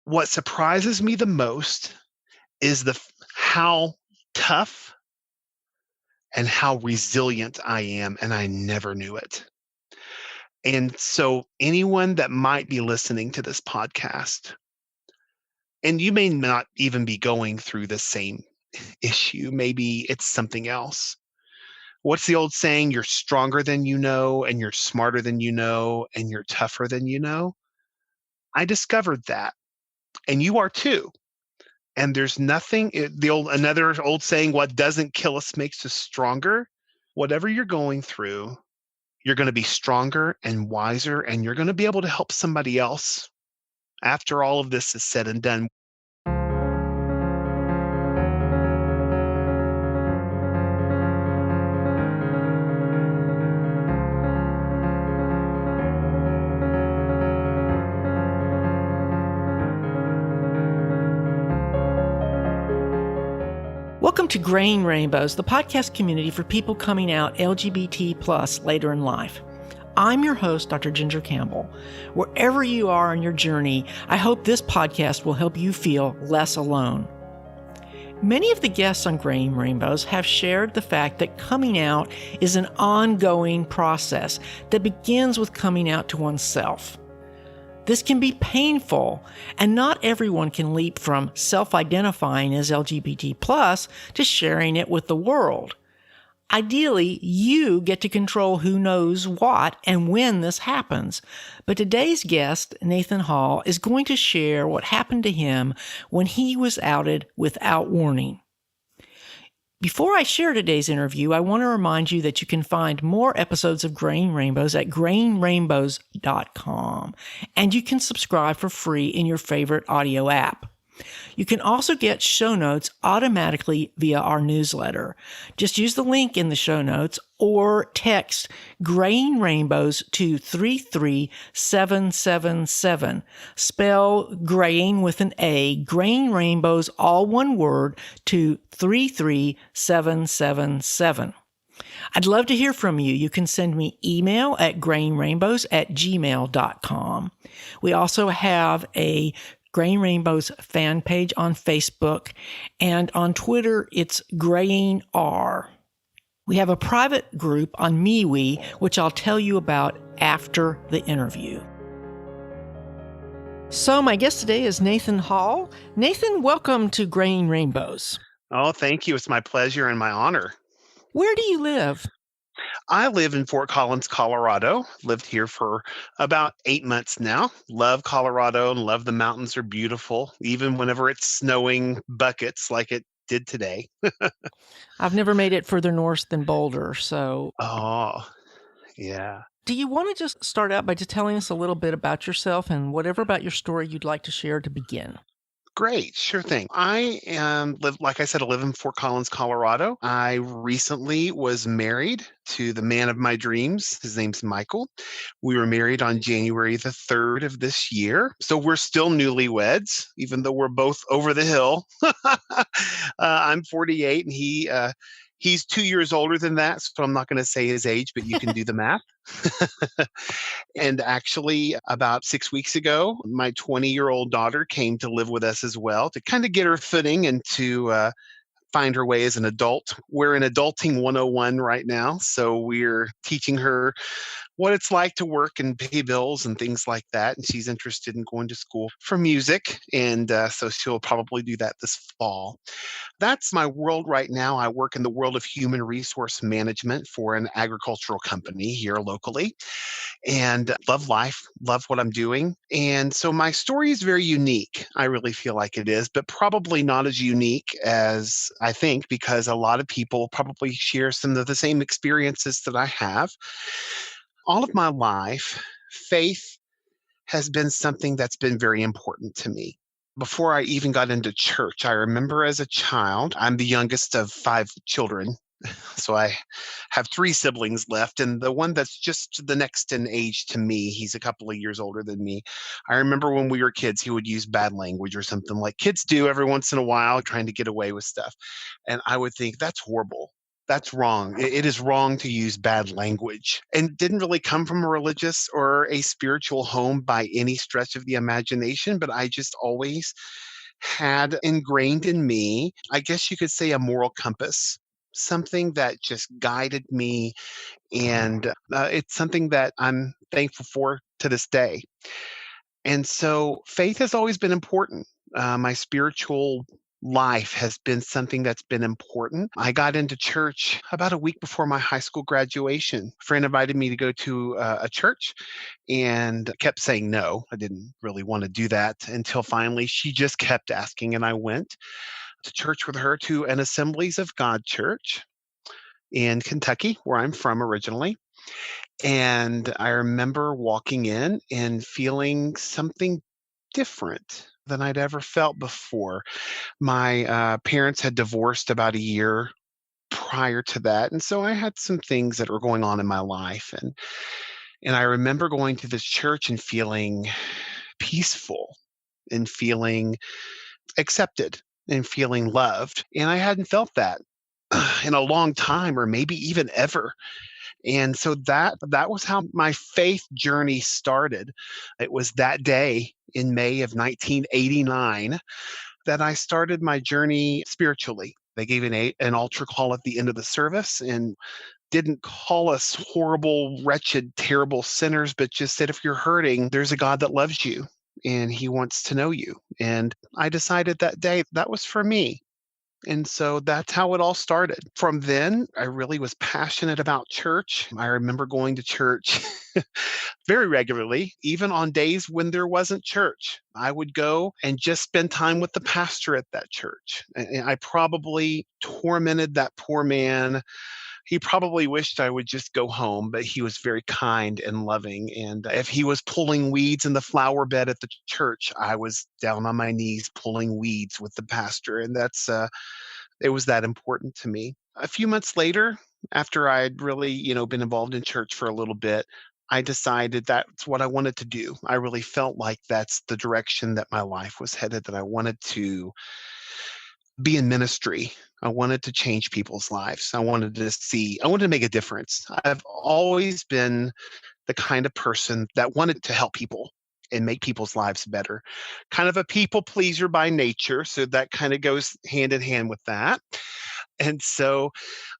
What surprises me the most is how tough and how resilient I am, and I never knew it. And so anyone that might be listening to this podcast, and you may not even be going through the same issue, maybe it's something else. What's the old saying? You're stronger than you know, and you're smarter than you know, and you're tougher than you know. I discovered that, and you are too. And there's nothing the old another old saying, what doesn't kill us makes us stronger. Whatever you're going through, you're going to be stronger and wiser, and you're going to be able to help somebody else after all of this is said and done. Welcome to Grain Rainbows, the podcast community for people coming out LGBT plus later in life. I'm your host, Dr. Ginger Campbell. Wherever you are on your journey, I hope this podcast will help you feel less alone. Many of the guests on Grain Rainbows have shared the fact that coming out is an ongoing process that begins with coming out to oneself. This can be painful, and not everyone can leap from self-identifying as LGBT+ to sharing it with the world. Ideally, you get to control who knows what and when this happens. But today's guest, Nathan Hall, is going to share what happened to him when he was outed without warning. Before I share today's interview, I want to remind you that you can find more episodes of Grain Rainbows at grainrainbows.com, and you can subscribe for free in your favorite audio app. You can also get show notes automatically via our newsletter. Just use the link in the show notes or text Grain Rainbows to 33777. Spell grain with an A, Grain Rainbows, all one word, to 33777. I'd love to hear from you. You can send me email at grainrainbows@gmail.com. We also have a Grain Rainbows fan page on Facebook, and on Twitter, it's GrainR. We have a private group on MeWe, which I'll tell you about after the interview. So my guest today is Nathan Hall. Nathan, welcome to Grain Rainbows. Oh, thank you. It's my pleasure and my honor. Where do you live? I live in Fort Collins, Colorado. Lived here for about 8 months now. Love Colorado and love the mountains are beautiful, even whenever it's snowing buckets like it did today. I've never made it further north than Boulder, so. Oh, yeah. Do you want to just start out by just telling us a little bit about yourself and whatever about your story you'd like to share to begin? Great, sure thing. Like I said, I live in Fort Collins, Colorado. I recently was married to the man of my dreams. His name's Michael. We were married on January the 3rd of this year. So we're still newlyweds, even though we're both over the hill. I'm 48 and he's 2 years older than that. So I'm not going to say his age, but you can do the math. And actually, about 6 weeks ago, my 20-year-old daughter came to live with us as well to kind of get her footing and to find her way as an adult. We're in Adulting 101 right now. So we're teaching her what it's like to work and pay bills and things like that. And she's interested in going to school for music. And so she'll probably do that this fall. That's my world right now. I work in the world of human resource management for an agricultural company here locally and love life, love what I'm doing. And so my story is very unique. I really feel like it is, but probably not as unique as I think, because a lot of people probably share some of the same experiences that I have. All of my life, faith has been something that's been very important to me. Before I even got into church, I remember as a child, I'm the youngest of 5 children. So I have 3 siblings left, and the one that's just the next in age to me, he's a couple of years older than me. I remember when we were kids, he would use bad language or something like kids do every once in a while, trying to get away with stuff. And I would think, that's horrible. That's wrong. It is wrong to use bad language, and didn't really come from a religious or a spiritual home by any stretch of the imagination, but I just always had ingrained in me, I guess you could say, a moral compass, something that just guided me, and it's something that I'm thankful for to this day. And so faith has always been important. My spiritual life has been something that's been important. I got into church about a week before my high school graduation. A friend invited me to go to a church and kept saying no. I didn't really want to do that until finally she just kept asking. And I went to church with her to an Assemblies of God church in Kentucky, where I'm from originally. And I remember walking in and feeling something different than I'd ever felt before. My parents had divorced about a year prior to that, and so I had some things that were going on in my life, and I remember going to this church and feeling peaceful and feeling accepted and feeling loved, and I hadn't felt that in a long time or maybe even ever. And so that was how my faith journey started. It was that day in May of 1989 that I started my journey spiritually. They gave an altar call at the end of the service and didn't call us horrible, wretched, terrible sinners, but just said, if you're hurting, there's a God that loves you and he wants to know you. And I decided that day that was for me. And so that's how it all started. From then, I really was passionate about church. I remember going to church very regularly, even on days when there wasn't church. I would go and just spend time with the pastor at that church. And I probably tormented that poor man. He probably wished I would just go home, but he was very kind and loving. And if he was pulling weeds in the flower bed at the church, I was down on my knees pulling weeds with the pastor. And it was that important to me. A few months later, after I'd really, been involved in church for a little bit, I decided that's what I wanted to do. I really felt like that's the direction that my life was headed, that I wanted to be in ministry. I wanted to change people's lives. I wanted to make a difference. I've always been the kind of person that wanted to help people and make people's lives better. Kind of a people pleaser by nature, so that kind of goes hand in hand with that. And so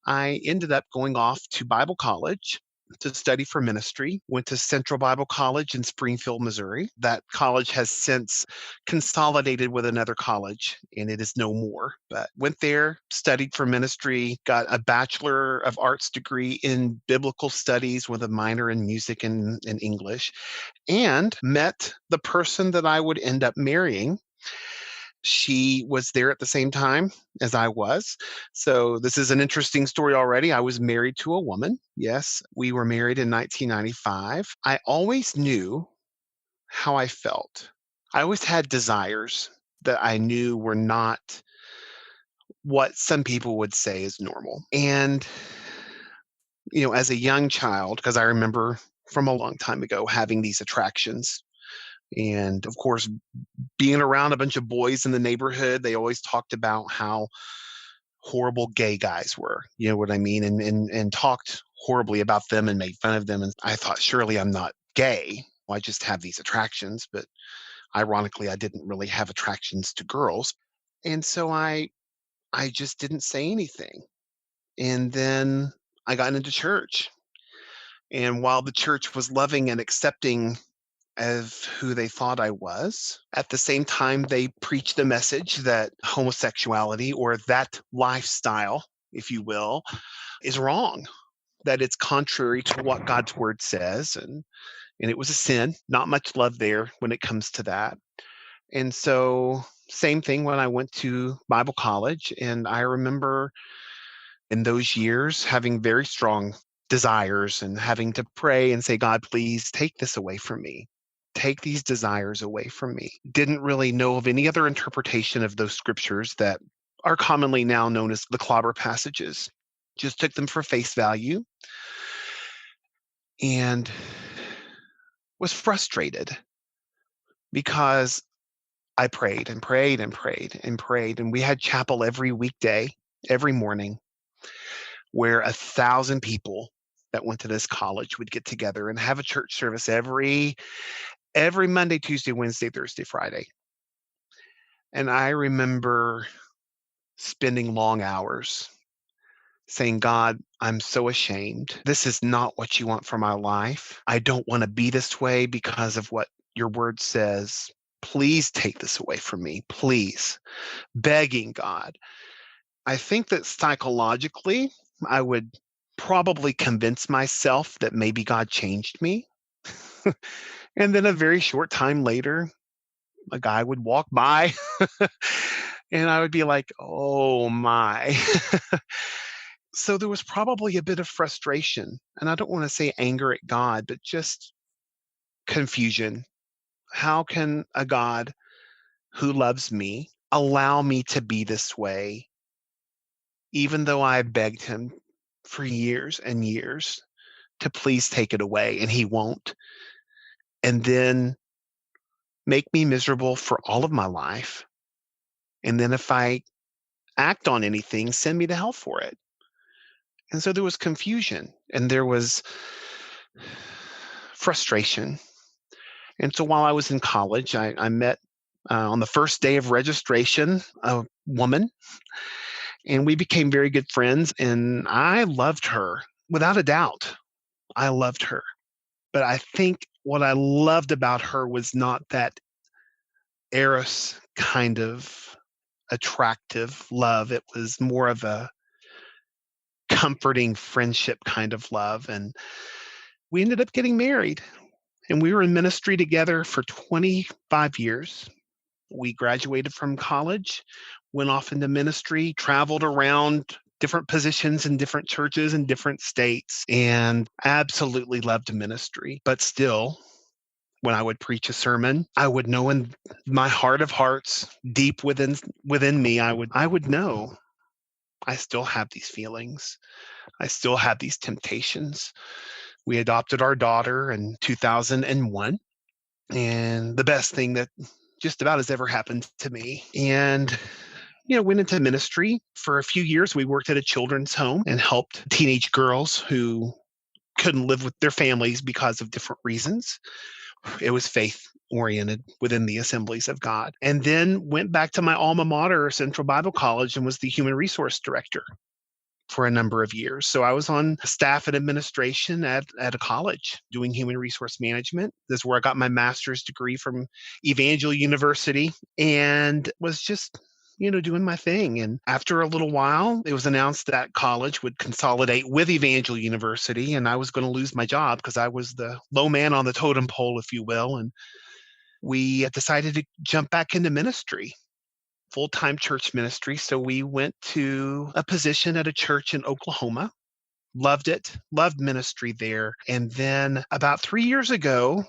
I ended up going off to Bible college to study for ministry, went to Central Bible College in Springfield, Missouri. That college has since consolidated with another college and it is no more. But went there, studied for ministry, got a Bachelor of Arts degree in biblical studies with a minor in music and English, and met the person that I would end up marrying. She was there at the same time as I was. So this is an interesting story already. I was married to a woman. Yes, we were married in 1995. I always knew how I felt. I always had desires that I knew were not what some people would say is normal. And, as a young child, because I remember from a long time ago having these attractions. And of course, being around a bunch of boys in the neighborhood, they always talked about how horrible gay guys were. You know what I mean? And talked horribly about them and made fun of them. And I thought, surely I'm not gay. Well, I just have these attractions. But ironically, I didn't really have attractions to girls. And so I just didn't say anything. And then I got into church. And while the church was loving and accepting of who they thought I was. At the same time, they preached the message that homosexuality or that lifestyle, if you will, is wrong, that it's contrary to what God's word says. And it was a sin, not much love there when it comes to that. And so, same thing when I went to Bible college. And I remember in those years having very strong desires and having to pray and say, God, please take this away from me. Take these desires away from me. Didn't really know of any other interpretation of those scriptures that are commonly now known as the clobber passages. Just took them for face value and was frustrated because I prayed and prayed and prayed and prayed. And we had chapel every weekday, every morning. where 1,000 people that went to this college would get together and have a church service every Monday, Tuesday, Wednesday, Thursday, Friday. And I remember spending long hours saying, God, I'm so ashamed. This is not what you want for my life. I don't want to be this way because of what your word says. Please take this away from me. Please. Begging God. I think that psychologically, I would probably convince myself that maybe God changed me. And then a very short time later, a guy would walk by and I would be like, oh my. So there was probably a bit of frustration. And I don't want to say anger at God, but just confusion. How can a God who loves me allow me to be this way, even though I begged him for years and years to please take it away and he won't? And then make me miserable for all of my life. And then if I act on anything, send me to hell for it. And so there was confusion and there was frustration. And so while I was in college, I met on the first day of registration a woman, and we became very good friends. And I loved her without a doubt. I loved her. But I think what I loved about her was not that Eros kind of attractive love. It was more of a comforting friendship kind of love. And we ended up getting married. And we were in ministry together for 25 years. We graduated from college, went off into ministry, traveled around different positions in different churches in different states, and absolutely loved ministry. But still, when I would preach a sermon, I would know in my heart of hearts, deep within me, I would know I still have these feelings. I still have these temptations. We adopted our daughter in 2001, and the best thing that just about has ever happened to me. And went into ministry for a few years. We worked at a children's home and helped teenage girls who couldn't live with their families because of different reasons. It was faith oriented within the Assemblies of God. And then went back to my alma mater, Central Bible College, and was the human resource director for a number of years. So I was on staff and administration at a college doing human resource management. This is where I got my master's degree from Evangel University, and was just doing my thing. And after a little while, it was announced that college would consolidate with Evangel University, and I was going to lose my job because I was the low man on the totem pole, if you will. And we decided to jump back into ministry, full-time church ministry. So we went to a position at a church in Oklahoma. Loved it, loved ministry there. And then about 3 years ago,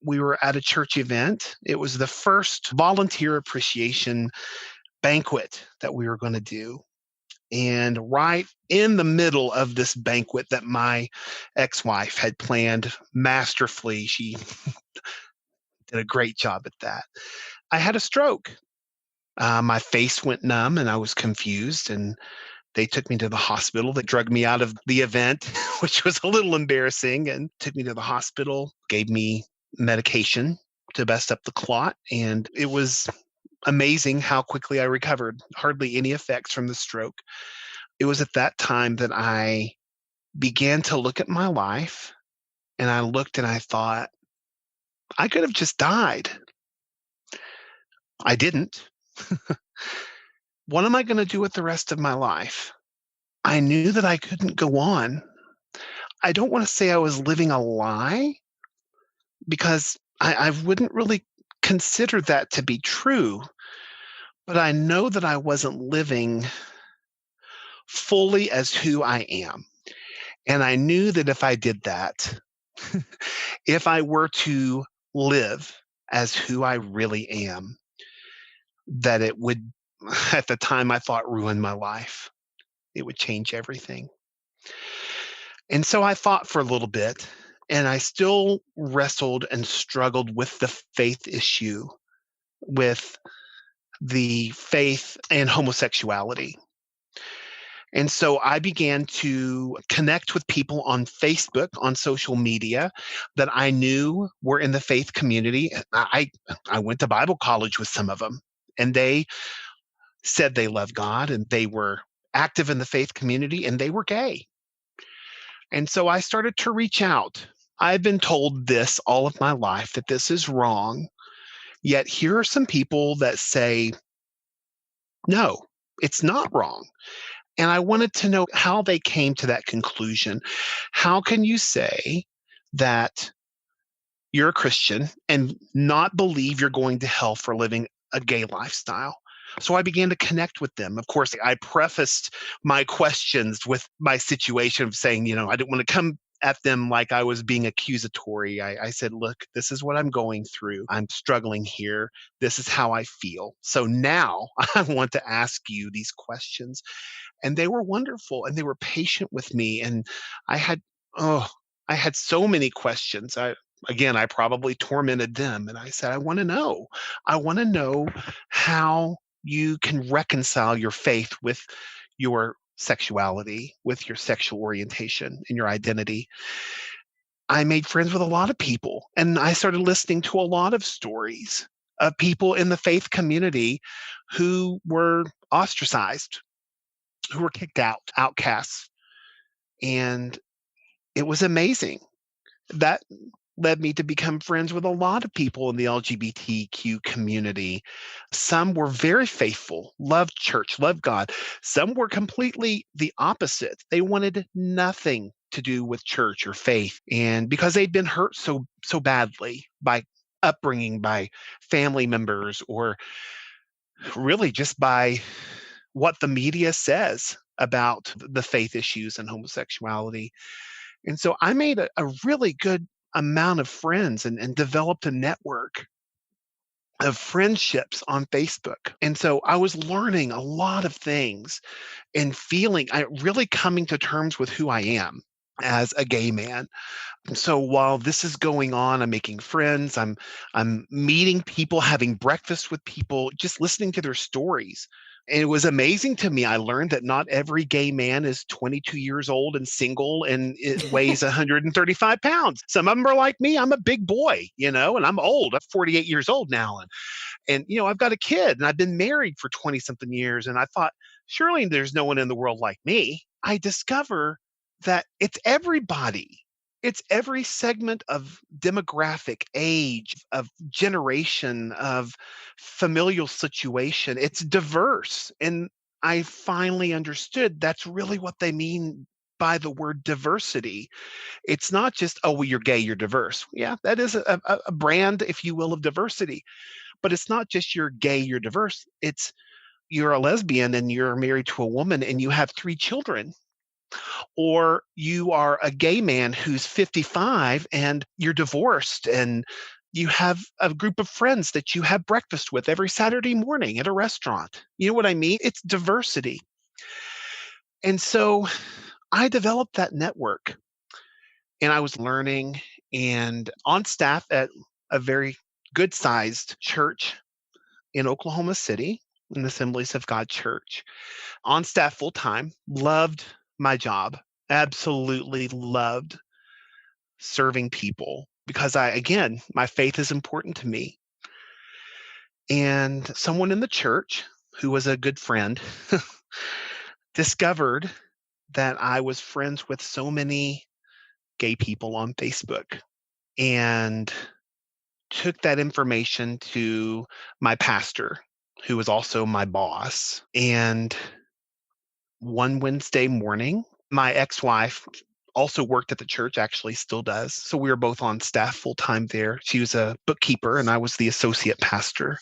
we were at a church event. It was the first volunteer appreciation banquet that we were going to do. And right in the middle of this banquet that my ex-wife had planned masterfully, she did a great job at that, I had a stroke. My face went numb and I was confused, and they took me to the hospital. They drugged me out of the event, which was a little embarrassing, and took me to the hospital, gave me medication to bust up the clot. And it was amazing how quickly I recovered. Hardly any effects from the stroke. It was at that time that I began to look at my life, and I looked and I thought, I could have just died. I didn't. What am I going to do with the rest of my life? I knew that I couldn't go on. I don't want to say I was living a lie, because I wouldn't really consider that to be true, but I know that I wasn't living fully as who I am. And I knew that if I did that, if I were to live as who I really am, that it would, at the time I thought, ruin my life. It would change everything. And so I thought for a little bit, and I still wrestled and struggled with the faith issue, with the faith and homosexuality. And so I began to connect with people on Facebook, on social media that I knew were in the faith community. I went to Bible college with some of them, and they said they love God and they were active in the faith community and they were gay. And so I started to reach out. I've been told this all of my life that this is wrong. Yet here are some people that say, no, it's not wrong. And I wanted to know how they came to that conclusion. How can you say that you're a Christian and not believe you're going to hell for living a gay lifestyle? So I began to connect with them. Of course, I prefaced my questions with my situation of saying, I didn't want to come at them like I was being accusatory. I said, look, this is what I'm going through. I'm struggling here. This is how I feel. So now I want to ask you these questions. And they were wonderful and they were patient with me. And I had, oh, I had so many questions. I probably tormented them. And I said, I want to know. I want to know how you can reconcile your faith with your sexuality, with your sexual orientation and your identity. I made friends with a lot of people and I started listening to a lot of stories of people in the faith community who were ostracized, who were kicked out, outcasts. And it was amazing. That led me to become friends with a lot of people in the LGBTQ community. Some were very faithful, loved church, loved God. Some were completely the opposite. They wanted nothing to do with church or faith. And because they'd been hurt so badly by upbringing, by family members, or really just by what the media says about the faith issues and homosexuality. And so I made a really good amount of friends and developed a network of friendships on Facebook. And so I was learning a lot of things and I really coming to terms with who I am as a gay man. And so while this is going on, I'm making friends, I'm meeting people, having breakfast with people, just listening to their stories. And it was amazing to me. I learned that not every gay man is 22 years old and single and it weighs 135 pounds. Some of them are like me. I'm a big boy, and I'm old. I'm 48 years old now. And I've got a kid and I've been married for 20 something years. And I thought, surely there's no one in the world like me. I discover that it's everybody. It's every segment of demographic, age, of generation, of familial situation. It's diverse. And I finally understood that's really what they mean by the word diversity. It's not just, oh, well, you're gay, you're diverse. Yeah, that is a brand, if you will, of diversity. But it's not just you're gay, you're diverse. It's you're a lesbian and you're married to a woman and you have 3 children, or you are a gay man who's 55 and you're divorced and you have a group of friends that you have breakfast with every Saturday morning at a restaurant. You know what I mean? It's diversity. And so I developed that network and I was learning and on staff at a very good sized church in Oklahoma City, an Assemblies of God church, on staff full time, loved my job, absolutely loved serving people because again, my faith is important to me. And someone in the church who was a good friend discovered that I was friends with so many gay people on Facebook and took that information to my pastor, who was also my boss. And one Wednesday morning, my ex-wife also worked at the church, actually still does. So we were both on staff full time there. She was a bookkeeper and I was the associate pastor.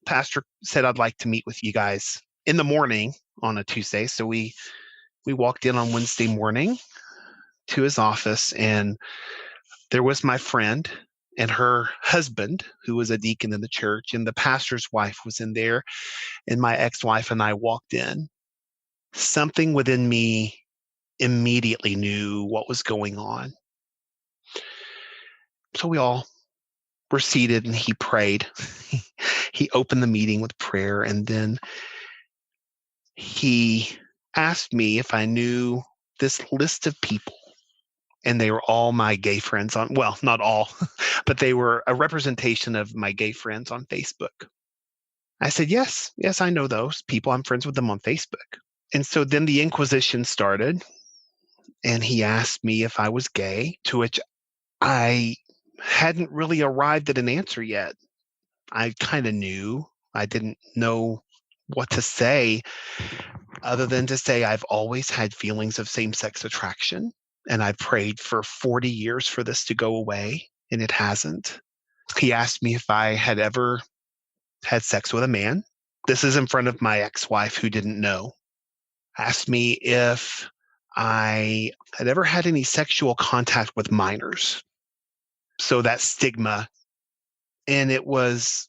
Pastor said, I'd like to meet with you guys in the morning on a Tuesday. So we walked in on Wednesday morning to his office and there was my friend and her husband, who was a deacon in the church, and the pastor's wife was in there, and my ex-wife and I walked in. Something within me immediately knew what was going on. So we all were seated and he prayed. He opened the meeting with prayer and then he asked me if I knew this list of people, and they were all my gay friends well, not all, but they were a representation of my gay friends on Facebook. I said, yes, I know those people. I'm friends with them on Facebook. And so then the Inquisition started, and he asked me if I was gay, to which I hadn't really arrived at an answer yet. I kind of knew. I didn't know what to say other than to say I've always had feelings of same-sex attraction, and I prayed for 40 years for this to go away, and it hasn't. He asked me if I had ever had sex with a man. This is in front of my ex-wife who didn't know. Asked me if I had ever had any sexual contact with minors. So that stigma. And it was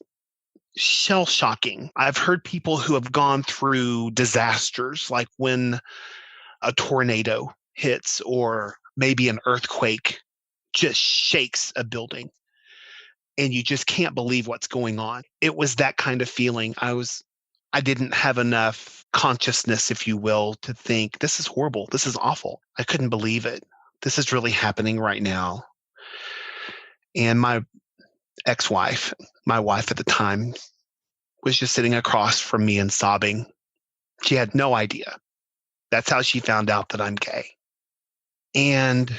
shell-shocking. I've heard people who have gone through disasters, like when a tornado hits or maybe an earthquake just shakes a building, and you just can't believe what's going on. It was that kind of feeling. I didn't have enough consciousness, if you will, to think, this is horrible. This is awful. I couldn't believe it. This is really happening right now. And my ex-wife, my wife at the time, was just sitting across from me and sobbing. She had no idea. That's how she found out that I'm gay. And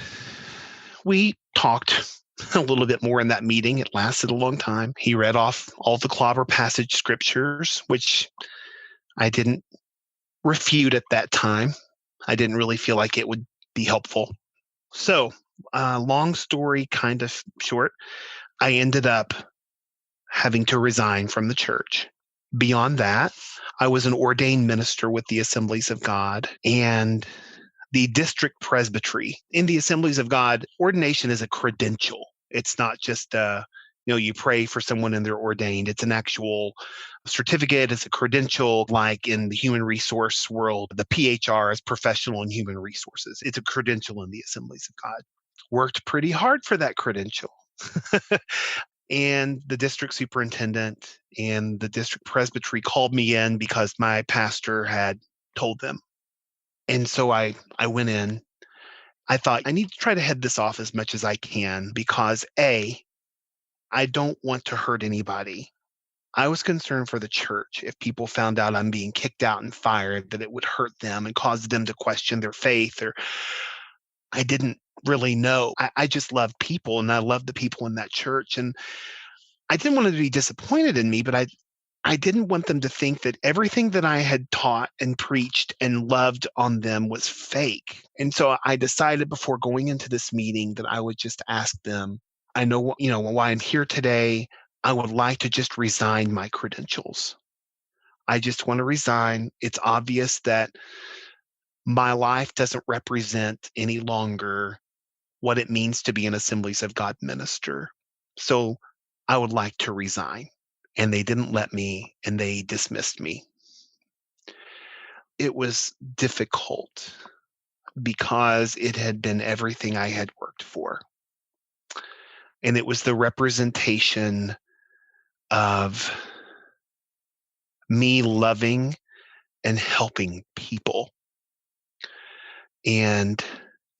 we talked a little bit more in that meeting. It lasted a long time. He read off all the Clobber passage scriptures, which I didn't refute at that time. I didn't really feel like it would be helpful. So, long story kind of short, I ended up having to resign from the church. Beyond that, I was an ordained minister with the Assemblies of God and the district presbytery. In the Assemblies of God, ordination is a credential. It's not just you pray for someone and they're ordained. It's an actual certificate. It's a credential, like in the human resource world. The PHR is professional in human resources. It's a credential in the Assemblies of God. Worked pretty hard for that credential. And the district superintendent and the district presbytery called me in because my pastor had told them. And so I went in. I thought, I need to try to head this off as much as I can because A, I don't want to hurt anybody. I was concerned for the church. If people found out I'm being kicked out and fired, that it would hurt them and cause them to question their faith. Or I didn't really know. I just loved people, and I loved the people in that church. And I didn't want them to be disappointed in me, but I didn't want them to think that everything that I had taught and preached and loved on them was fake. And so I decided before going into this meeting that I would just ask them, I know, why I'm here today. I would like to just resign my credentials. I just want to resign. It's obvious that my life doesn't represent any longer what it means to be an Assemblies of God minister. So I would like to resign. And they didn't let me, and they dismissed me. It was difficult because it had been everything I had worked for. And it was the representation of me loving and helping people. And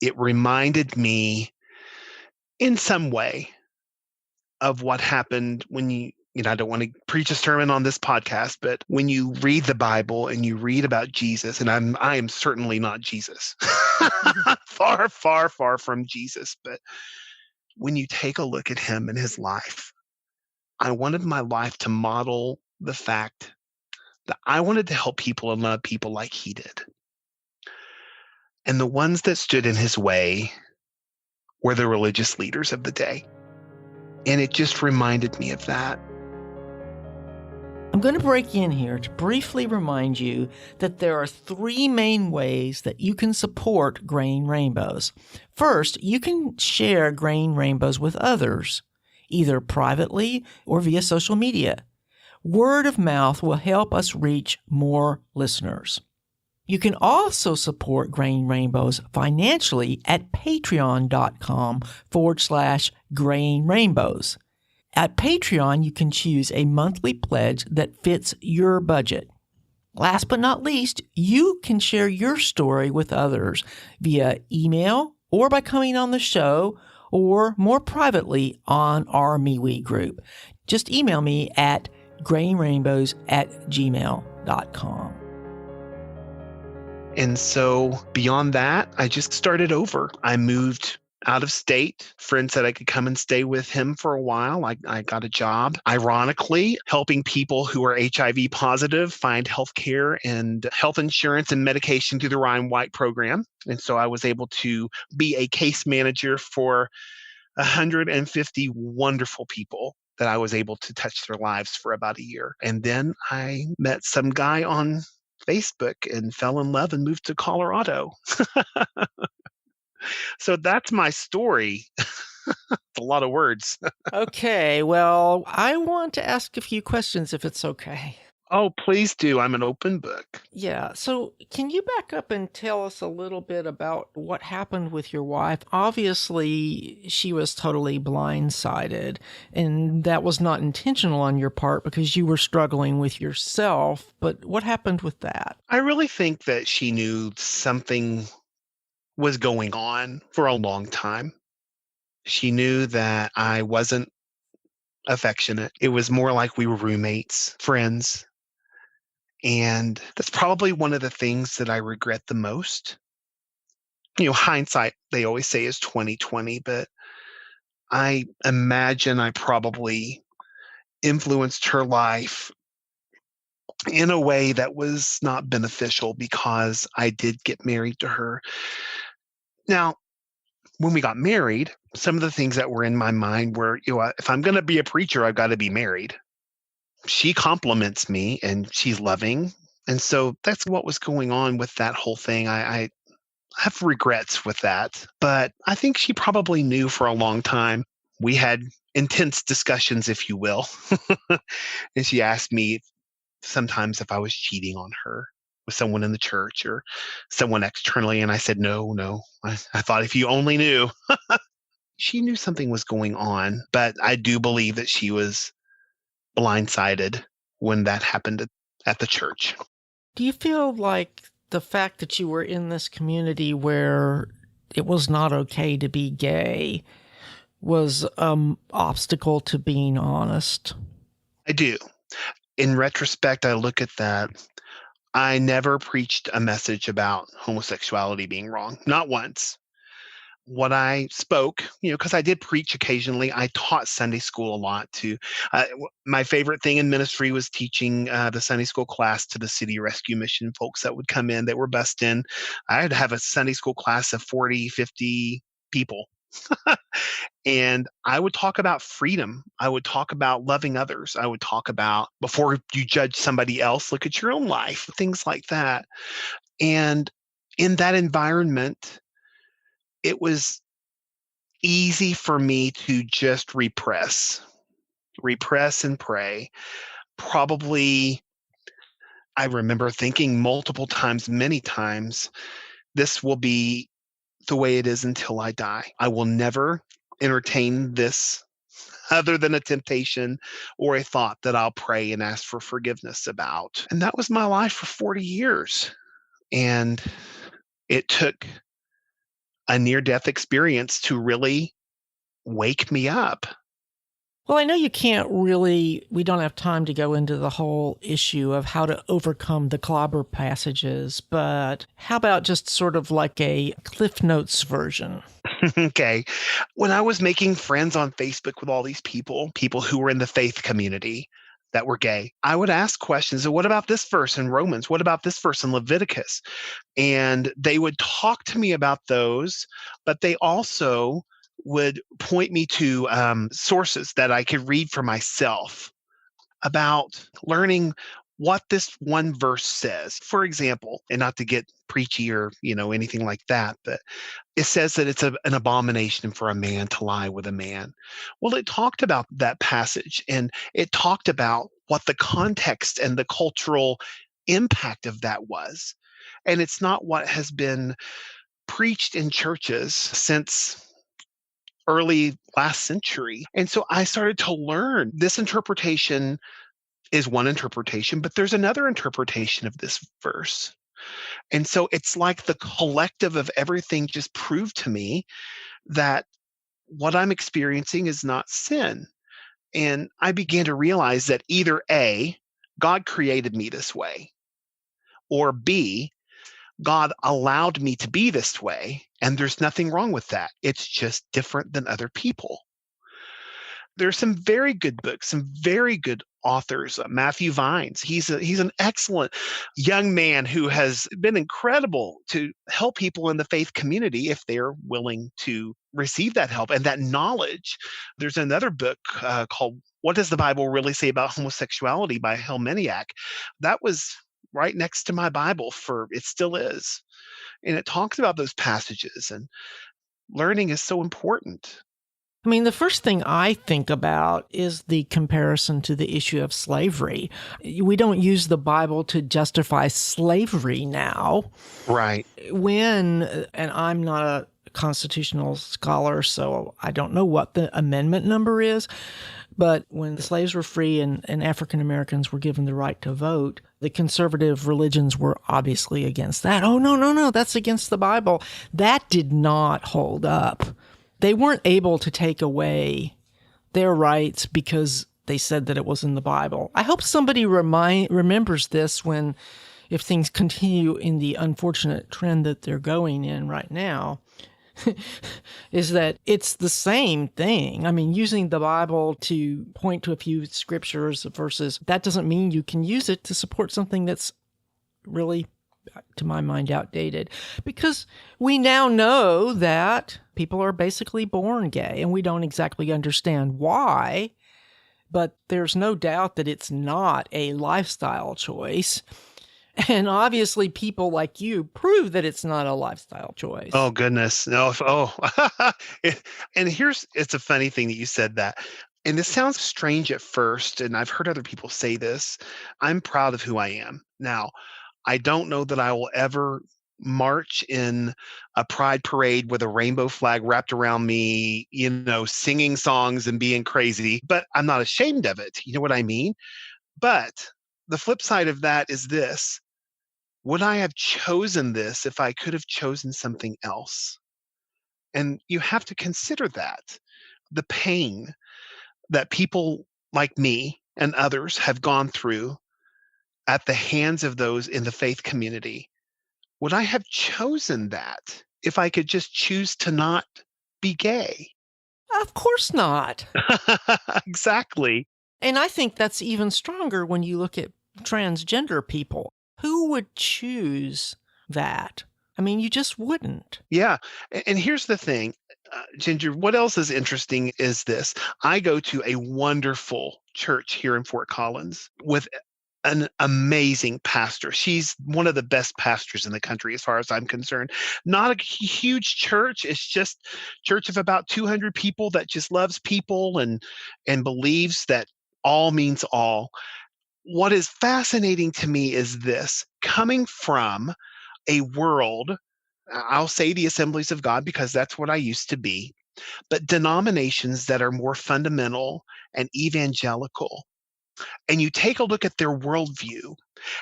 it reminded me in some way of what happened when I don't want to preach a sermon on this podcast, but when you read the Bible and you read about Jesus, and I am certainly not Jesus, far, far, far from Jesus. But when you take a look at him and his life, I wanted my life to model the fact that I wanted to help people and love people like he did. And the ones that stood in his way were the religious leaders of the day. And it just reminded me of that. I'm going to break in here to briefly remind you that there are three main ways that you can support Graying Rainbows. First, you can share Graying Rainbows with others, either privately or via social media. Word of mouth will help us reach more listeners. You can also support Graying Rainbows financially at patreon.com/Graying Rainbows. At Patreon, you can choose a monthly pledge that fits your budget. Last but not least, you can share your story with others via email or by coming on the show or more privately on our MeWe group. Just email me at grayingrainbows@gmail.com. And so beyond that, I just started over. I moved out of state. Friend said I could come and stay with him for a while. I got a job, ironically, helping people who are HIV positive find health care and health insurance and medication through the Ryan White program. And so I was able to be a case manager for 150 wonderful people that I was able to touch their lives for about a year. And then I met some guy on Facebook and fell in love and moved to Colorado. So that's my story. It's a lot of words. Okay, well, I want to ask a few questions if it's okay. Oh, please do. I'm an open book. Yeah, so can you back up and tell us a little bit about what happened with your wife? Obviously, she was totally blindsided, and that was not intentional on your part because you were struggling with yourself. But what happened with that? I really think that she knew something was going on for a long time. She knew that I wasn't affectionate. It was more like we were roommates, friends. And that's probably one of the things that I regret the most. Hindsight, they always say, is 20/20, but I imagine I probably influenced her life in a way that was not beneficial because I did get married to her. Now, when we got married, some of the things that were in my mind were, if I'm going to be a preacher, I've got to be married. She compliments me and she's loving. And so that's what was going on with that whole thing. I have regrets with that, but I think she probably knew for a long time. We had intense discussions, if you will. And she asked me sometimes if I was cheating on her with someone in the church or someone externally. And I said, no, no. I thought if you only knew. She knew something was going on, but I do believe that she was blindsided when that happened at the church. Do you feel like the fact that you were in this community where it was not okay to be gay was an obstacle to being honest? I do. In retrospect, I look at that. I never preached a message about homosexuality being wrong, not once. What I spoke, because I did preach occasionally, I taught Sunday school a lot too. My favorite thing in ministry was teaching the Sunday school class to the city rescue mission folks that would come in that were bussed in. I'd have a Sunday school class of 40, 50 people. And I would talk about freedom. I would talk about loving others. I would talk about before you judge somebody else, look at your own life, things like that. And in that environment, it was easy for me to just repress and pray. Probably, I remember thinking multiple times, many times, this will be the way it is until I die. I will never entertain this other than a temptation or a thought that I'll pray and ask for forgiveness about. And that was my life for 40 years. And it took a near death experience to really wake me up. Well, I know we don't have time to go into the whole issue of how to overcome the clobber passages, but how about just sort of like a Cliff Notes version? Okay. When I was making friends on Facebook with all these people who were in the faith community that were gay, I would ask questions. What about this verse in Romans? What about this verse in Leviticus? And they would talk to me about those, but they also would point me to sources that I could read for myself about learning what this one verse says. For example, and not to get preachy or anything like that, but it says that it's an abomination for a man to lie with a man. Well, it talked about that passage, and it talked about what the context and the cultural impact of that was. And it's not what has been preached in churches since early last century. And so I started to learn this interpretation is one interpretation, but there's another interpretation of this verse. And so it's like the collective of everything just proved to me that what I'm experiencing is not sin. And I began to realize that either A, God created me this way, or B, God allowed me to be this way. And there's nothing wrong with that. It's just different than other people. There's some very good books, some very good authors. Matthew Vines, he's an excellent young man who has been incredible to help people in the faith community if they're willing to receive that help and that knowledge. There's another book called "What Does the Bible Really Say About Homosexuality" by Helminiak. That was right next to my Bible, for it still is, and it talks about those passages. And learning is so important. I mean, the first thing I think about is the comparison to the issue of slavery. We don't use the Bible to justify slavery now. Right. And I'm not a constitutional scholar, so I don't know what the amendment number is, but when the slaves were free and African Americans were given the right to vote, the conservative religions were obviously against that. Oh, no, that's against the Bible. That did not hold up. They weren't able to take away their rights because they said that it was in the Bible. I hope somebody remembers this if things continue in the unfortunate trend that they're going in right now, is that it's the same thing. I mean, using the Bible to point to a few scriptures, verses, that doesn't mean you can use it to support something that's really, to my mind, outdated, because we now know that people are basically born gay and we don't exactly understand why, but there's no doubt that it's not a lifestyle choice. And obviously people like you prove that it's not a lifestyle choice. Oh, goodness. No. And it's a funny thing that you said that. And this sounds strange at first, and I've heard other people say this. I'm proud of who I am. Now, I don't know that I will ever march in a pride parade with a rainbow flag wrapped around me, singing songs and being crazy, but I'm not ashamed of it. You know what I mean? But the flip side of that is this. Would I have chosen this if I could have chosen something else? And you have to consider that. The pain that people like me and others have gone through at the hands of those in the faith community. Would I have chosen that if I could just choose to not be gay? Of course not. Exactly. And I think that's even stronger when you look at transgender people. Who would choose that? I mean, you just wouldn't. Yeah. And here's the thing, Ginger, what else is interesting is this. I go to a wonderful church here in Fort Collins with an amazing pastor. She's one of the best pastors in the country as far as I'm concerned. Not a huge church. It's just church of about 200 people that just loves people and believes that all means all. What is fascinating to me is this: coming from a world, I'll say the Assemblies of God because that's what I used to be, but denominations that are more fundamental and evangelical. And you take a look at their worldview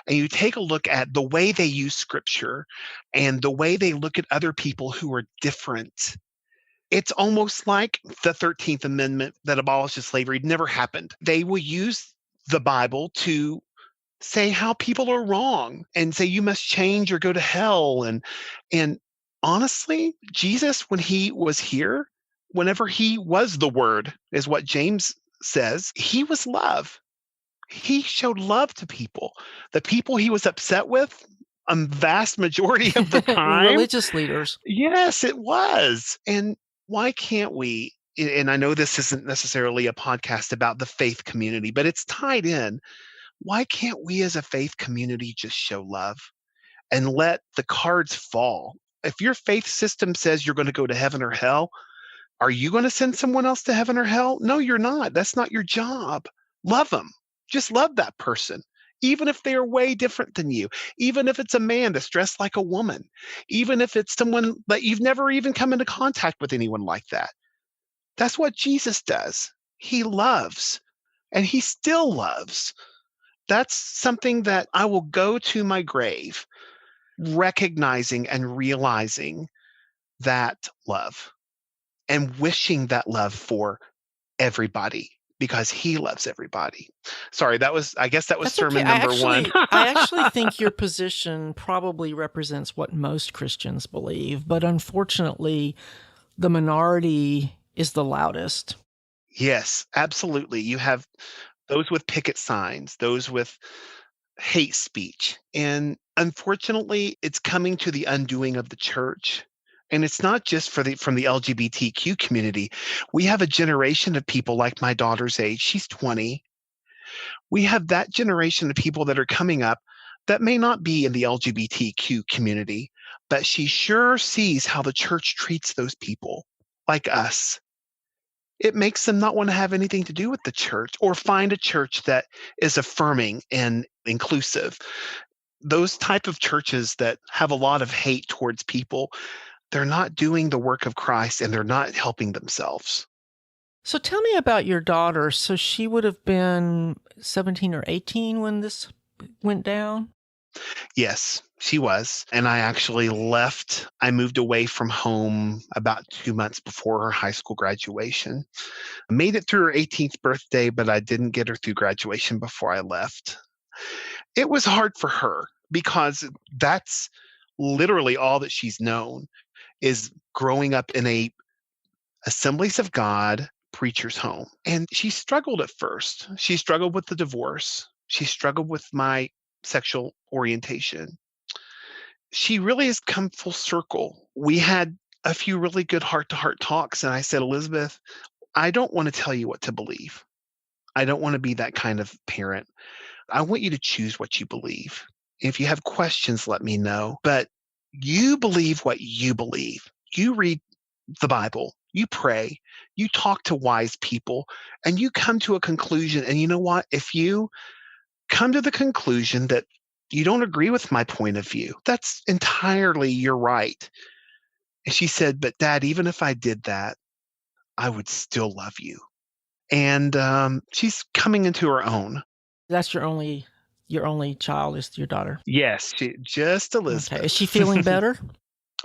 and you take a look at the way they use scripture and the way they look at other people who are different. It's almost like the 13th Amendment that abolishes slavery never happened. They will use the Bible to say how people are wrong and say you must change or go to hell. And honestly, Jesus, when he was here, whenever he was the Word, is what James says, he was love. He showed love to people. The people he was upset with, a vast majority of the time, religious leaders. Yes, it was. And why can't we? And I know this isn't necessarily a podcast about the faith community, but it's tied in. Why can't we as a faith community just show love and let the cards fall? If your faith system says you're going to go to heaven or hell, are you going to send someone else to heaven or hell? No, you're not. That's not your job. Love them. Just love that person, even if they are way different than you, even if it's a man that's dressed like a woman, even if it's someone that you've never even come into contact with anyone like that. That's what Jesus does. He loves, and he still loves. That's something that I will go to my grave recognizing and realizing that love and wishing that love for everybody because he loves everybody. Sorry, I guess that was That's okay. sermon number one. I actually think your position probably represents what most Christians believe, but unfortunately, the minority is the loudest. Yes, absolutely. You have those with picket signs, those with hate speech. And unfortunately, it's coming to the undoing of the church. And it's not just from the LGBTQ community. We have a generation of people like my daughter's age. She's 20. We have that generation of people that are coming up that may not be in the LGBTQ community, but she sure sees how the church treats those people like us. It makes them not want to have anything to do with the church or find a church that is affirming and inclusive. Those type of churches that have a lot of hate towards people, they're not doing the work of Christ and they're not helping themselves. So tell me about your daughter. So she would have been 17 or 18 when this went down? Yes, she was. And I actually left. I moved away from home about 2 months before her high school graduation. I made it through her 18th birthday, but I didn't get her through graduation before I left. It was hard for her because that's literally all that she's known is growing up in a Assemblies of God preacher's home. And she struggled at first. She struggled with the divorce. She struggled with my sexual orientation. She really has come full circle. We had a few really good heart to heart talks. And I said, Elizabeth, I don't want to tell you what to believe. I don't want to be that kind of parent. I want you to choose what you believe. If you have questions, let me know. But you believe what you believe. You read the Bible, you pray, you talk to wise people, and you come to a conclusion. And you know what? If you come to the conclusion that you don't agree with my point of view, that's entirely your right. And she said, but Dad, even if I did that, I would still love you. And she's coming into her own. That's your only child is your daughter. Yes, just Okay. Is Elizabeth. she feeling better?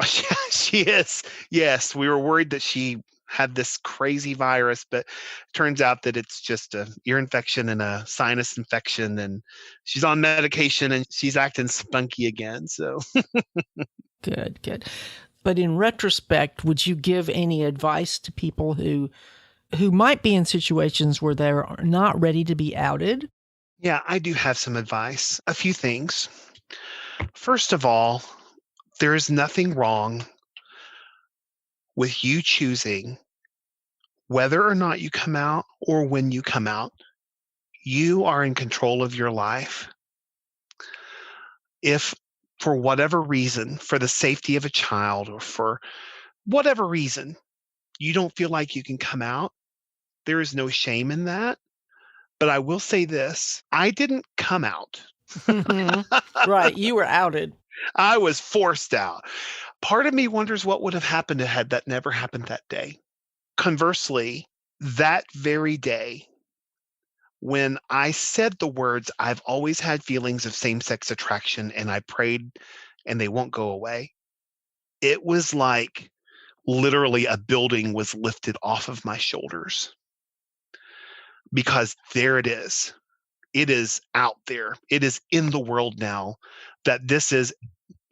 She is. Yes, we were worried that she had this crazy virus, but turns out that it's just a ear infection and a sinus infection, and she's on medication and she's acting spunky again. So Good, good. But in retrospect, would you give any advice to people who might be in situations where they're not ready to be outed? yeah, I do have some advice. A few things. First of all, there is nothing wrong with you choosing whether or not you come out or when you come out. You are in control of your life. If for whatever reason, for the safety of a child or for whatever reason, you don't feel like you can come out, there is no shame in that. But I will say this, I didn't come out. Right. You were outed. I was forced out. Part of me wonders what would have happened had that never happened that day. Conversely, that very day, when I said the words, I've always had feelings of same sex attraction and I prayed and they won't go away, it was like literally a building was lifted off of my shoulders because there it is. It is out there. It is in the world now that this is,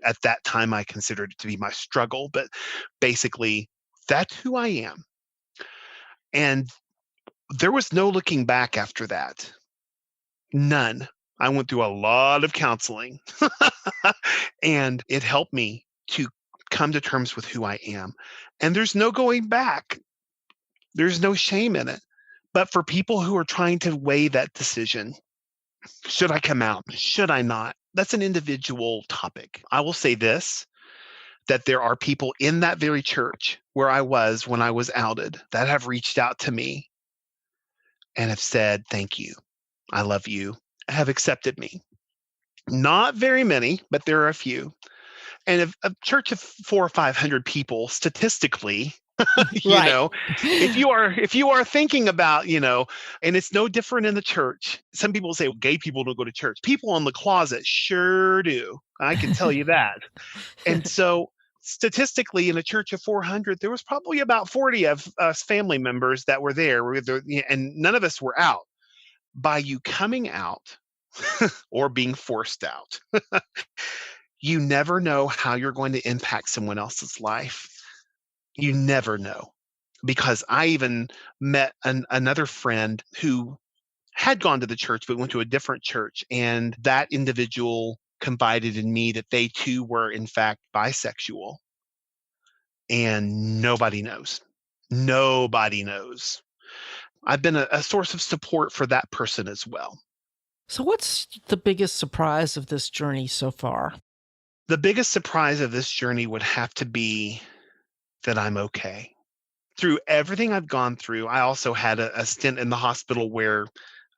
at that time, I considered it to be my struggle, but basically, that's who I am. And there was no looking back after that. None. I went through a lot of counseling and it helped me to come to terms with who I am. And there's no going back. There's no shame in it. But for people who are trying to weigh that decision, should I come out? Should I not? That's an individual topic. I will say this, that there are people in that very church where I was when I was outed that have reached out to me and have said, thank you. I love you, have accepted me. Not very many, but there are a few. And if a church of 400 or 500 people, statistically, You Right. know, if you are thinking about, and it's no different in the church. Some people say, well, gay people don't go to church. People in the closet sure do. I can tell you that. And so statistically in a church of 400, there was probably about 40 of us family members that were there, and none of us were out. By you coming out or being forced out, you never know how you're going to impact someone else's life. You never know. Because I even met another friend who had gone to the church but went to a different church, and that individual confided in me that they too were in fact bisexual, and nobody knows. Nobody knows. I've been a source of support for that person as well. So, what's the biggest surprise of this journey so far? The biggest surprise of this journey would have to be that I'm okay. Through everything I've gone through, I also had a stint in the hospital where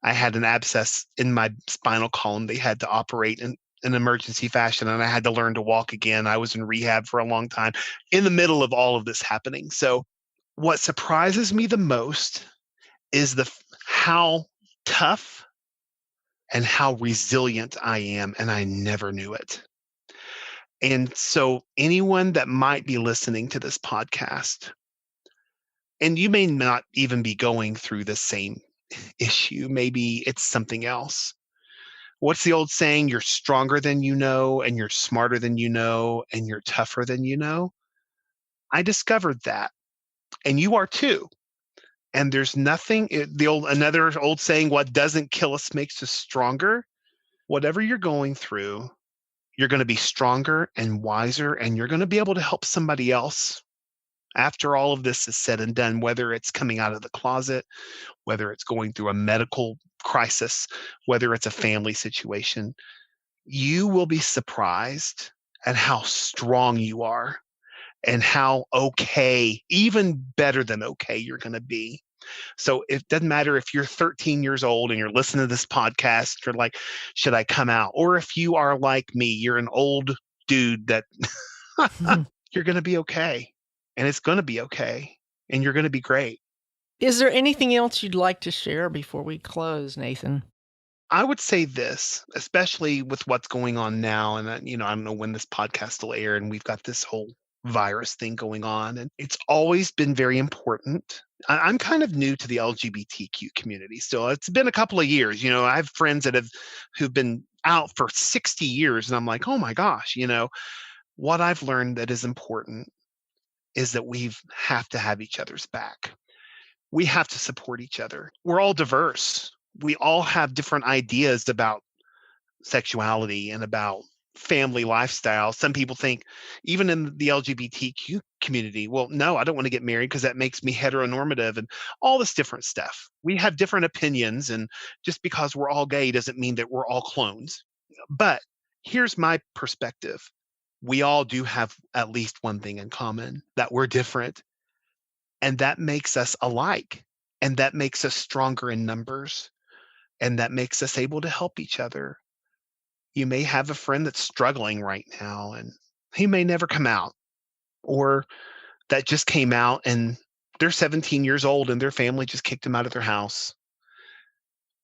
I had an abscess in my spinal column. They had to operate in an emergency fashion, and I had to learn to walk again. I was in rehab for a long time in the middle of all of this happening. So, what surprises me the most is how tough and how resilient I am, and I never knew it. And so, anyone that might be listening to this podcast, and you may not even be going through the same issue, maybe it's something else. What's the old saying? You're stronger than you know, and you're smarter than you know, and you're tougher than you know. I discovered that, and you are too. And there's nothing, another old saying, what doesn't kill us makes us stronger. Whatever you're going through, you're going to be stronger and wiser, and you're going to be able to help somebody else after all of this is said and done, whether it's coming out of the closet, whether it's going through a medical crisis, whether it's a family situation. You will be surprised at how strong you are and how okay, even better than okay, you're going to be. So it doesn't matter if you're 13 years old and you're listening to this podcast, you're like, should I come out? Or if you are like me, you're an old dude that you're going to be okay. And it's going to be okay. And you're going to be great. Is there anything else you'd like to share before we close, Nathan? I would say this, especially with what's going on now. And, I don't know when this podcast will air, and we've got this whole virus thing going on. And it's always been very important. I'm kind of new to the LGBTQ community still. It's been a couple of years. I have friends who've been out for 60 years. And I'm like, oh my gosh, what I've learned that is important is that we have to have each other's back. We have to support each other. We're all diverse. We all have different ideas about sexuality and about family lifestyle. Some people think, even in the LGBTQ community, well, no, I don't want to get married because that makes me heteronormative and all this different stuff. We have different opinions, and just because we're all gay doesn't mean that we're all clones. But here's my perspective. We all do have at least one thing in common, that we're different. And that makes us alike. And that makes us stronger in numbers. And that makes us able to help each other. You may have a friend that's struggling right now, and he may never come out, or that just came out and they're 17 years old and their family just kicked them out of their house.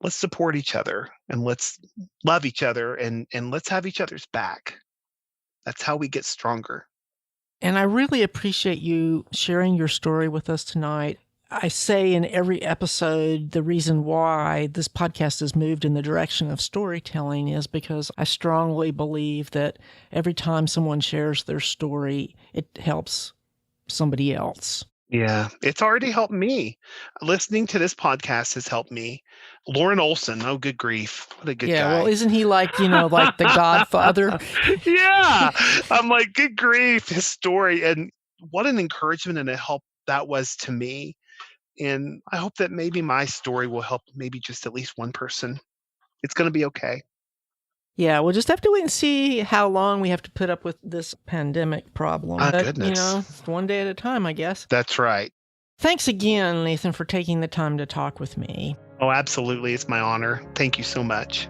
Let's support each other, and let's love each other, and let's have each other's back. That's how we get stronger. And I really appreciate you sharing your story with us tonight. I say in every episode, the reason why this podcast has moved in the direction of storytelling is because I strongly believe that every time someone shares their story, it helps somebody else. Yeah, it's already helped me. Listening to this podcast has helped me. Lauren Olson, oh, good grief. What a good guy. Well, isn't he like, like the Godfather? Yeah. I'm like, good grief, his story. And what an encouragement and a help that was to me. And I hope that maybe my story will help maybe just at least one person. It's going to be okay. Yeah, we'll just have to wait and see how long we have to put up with this pandemic problem. Oh, but, goodness. one day at a time, I guess. That's right. Thanks again, Nathan, for taking the time to talk with me. Oh, absolutely. It's my honor. Thank you so much.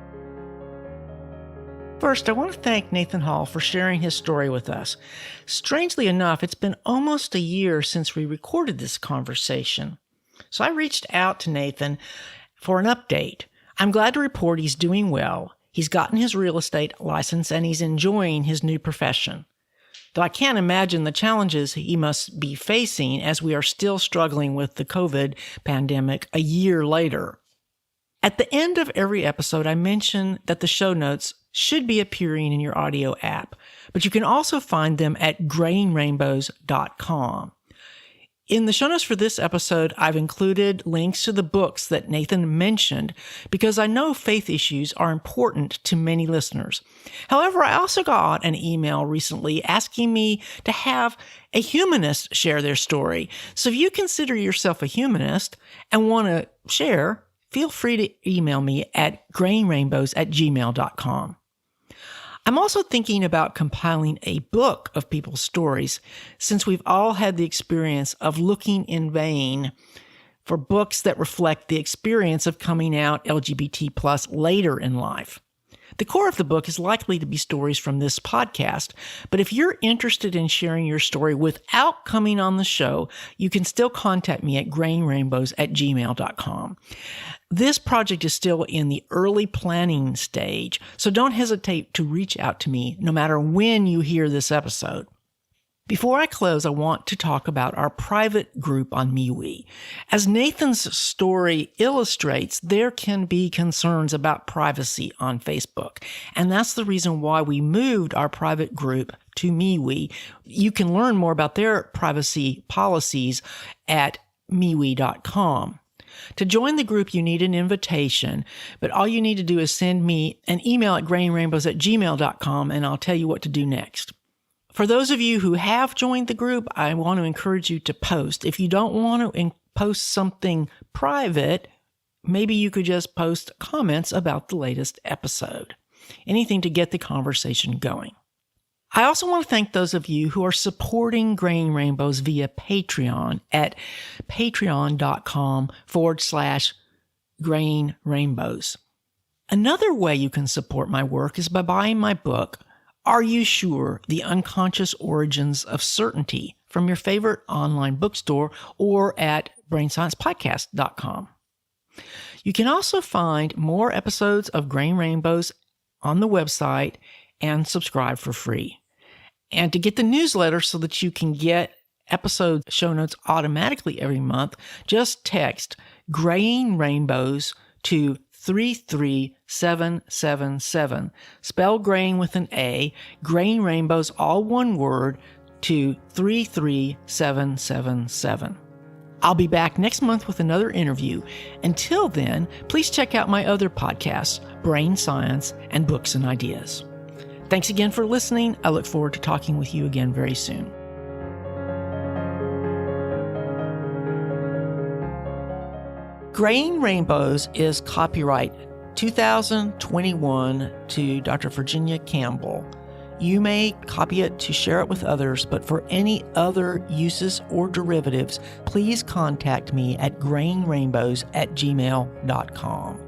First, I want to thank Nathan Hall for sharing his story with us. Strangely enough, it's been almost a year since we recorded this conversation. So I reached out to Nathan for an update. I'm glad to report he's doing well. He's gotten his real estate license and he's enjoying his new profession. Though I can't imagine the challenges he must be facing as we are still struggling with the COVID pandemic a year later. At the end of every episode, I mention that the show notes should be appearing in your audio app, but you can also find them at grayingrainbows.com. In the show notes for this episode, I've included links to the books that Nathan mentioned because I know faith issues are important to many listeners. However, I also got an email recently asking me to have a humanist share their story. So if you consider yourself a humanist and want to share, feel free to email me at grayingrainbows@gmail.com. I'm also thinking about compiling a book of people's stories, since we've all had the experience of looking in vain for books that reflect the experience of coming out LGBT+ later in life. The core of the book is likely to be stories from this podcast, but if you're interested in sharing your story without coming on the show, you can still contact me at grayingrainbows@gmail.com. This project is still in the early planning stage, so don't hesitate to reach out to me no matter when you hear this episode. Before I close, I want to talk about our private group on MeWe. As Nathan's story illustrates, there can be concerns about privacy on Facebook, and that's the reason why we moved our private group to MeWe. You can learn more about their privacy policies at MeWe.com. To join the group, you need an invitation, but all you need to do is send me an email at grayingrainbows@gmail.com, and I'll tell you what to do next. For those of you who have joined the group, I want to encourage you to post. If you don't want to post something private, maybe you could just post comments about the latest episode. Anything to get the conversation going. I also want to thank those of you who are supporting Graying Rainbows via Patreon at patreon.com/Graying Rainbows. Another way you can support my work is by buying my book, Are You Sure? The Unconscious Origins of Certainty, from your favorite online bookstore or at brainsciencepodcast.com. You can also find more episodes of Graying Rainbows on the website and subscribe for free. And to get the newsletter so that you can get episode show notes automatically every month, just text Graying Rainbows to 33777. Spell graying with an A, Graying Rainbows, all one word, to 33777. I'll be back next month with another interview. Until then, please check out my other podcasts, Brain Science and Books and Ideas. Thanks again for listening. I look forward to talking with you again very soon. Graying Rainbows is copyright 2021 to Dr. Virginia Campbell. You may copy it to share it with others, but for any other uses or derivatives, please contact me at grayingrainbows@gmail.com.